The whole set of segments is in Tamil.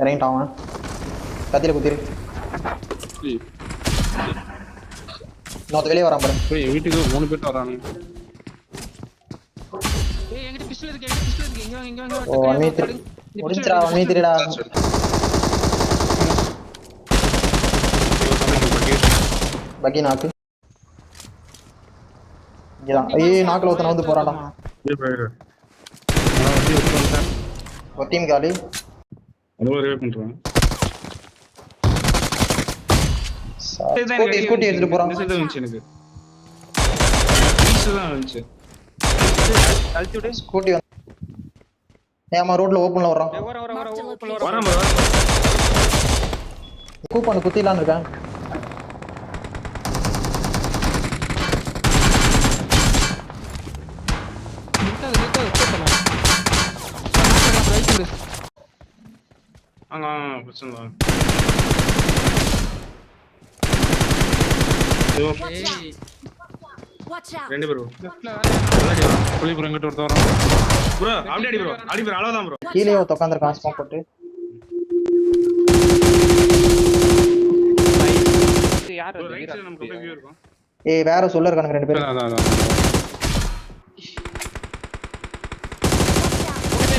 இறங்கிட்டான் அவன். கத்தியில குத்திரு. இன்னொருத்த வெளியே வரான் பாரு. போய் வீட்டுக்கு 3 பேர் வரானுங்க. ஏய் என்கிட்ட பிஸ்டல் இருக்கு, என்கிட்ட பிஸ்டல் இருக்கு. இங்க வாங்க. ஓ 1v3 முடிஞ்சிரா. 1v3டா. பக்கி நாக்கு. இங்கதான். ஏய் நாக்குல ஒருத்தன் வந்து போறான்டா. ஏய் போயிரு. ஒரு டீம் காலி. அது ஒரே பண்றான். ஸ்கூட்டி எடுத்துட்டு போறான். இந்த சைடு வந்துச்சு எனக்கு. ஈஸ்ட் தான் வந்துச்சு. அழுத்தி விடு. ஸ்கூட்டி வந்து. ஏமா ரோட்ல ஓபன்ல வர்றான். வராம கூப்பன் குத்திலான்னு இருக்கேன். அங்க பிரச்சனை. ரெண்டு பேரும் புலிபுரம் எங்கிட்ட ஒருத்த வரோம் ப்ரோ. அப்படியே அடி ப்ரோ அவ்வளவுதான் ப்ரோ. கீழே ஒருத்த உட்காந்துருக்கான் ஸ்மோக் போட்டு. யார் அது? ரைட் சைடு நமக்கு வியூ இருக்கும். ஏய் வேற சொல்ல இருக்கானுங்க ரெண்டு பேரும். அதான்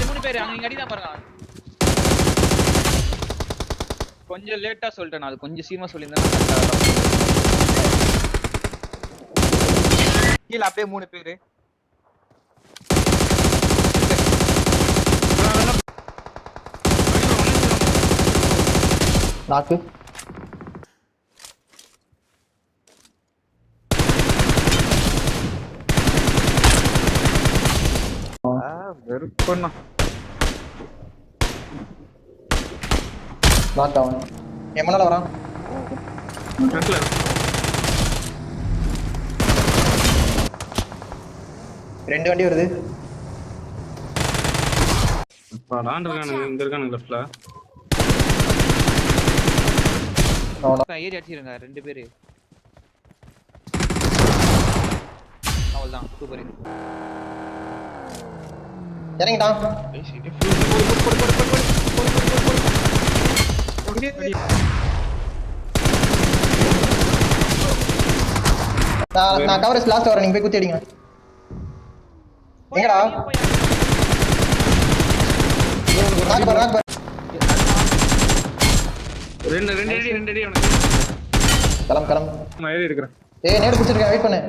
3 பேர் அங்க அடி தான் பாருங்க. கொஞ்சம் லேட்டா சொல்லிட்டேன். அது கொஞ்சம் சீமா சொல்லியிருந்தேன். கீழ அப்படியே 3 பேரு. நாக்கு. வெறுப்பண்ணா. நாக் அவன். எமனால வரான். ட்ரக்ல ரெண்டு வண்டி வருது. அப்பா டான் இருக்கானுங்க. இங்க இருக்கானுங்க லெஃப்ட்ல. ஏறி அடிச்சிருங்க 2 பேரு. அவ்வளவுதான் சூப்பர். இறங்கிட்டான். நான் கவரேஜ் லாஸ்ட் வரேன். நீங்க போய் குத்தி அடிங்க. எங்கடா நாக்கு பாரு. நாக்கு பாரு. ரெண்டு அடி அவனுக்கு. கிளம்பு. நான் ஏறி இருக்கிறேன். ஏய் நேடு பிடிச்சிருக்கேன். வெயிட் பண்ணு.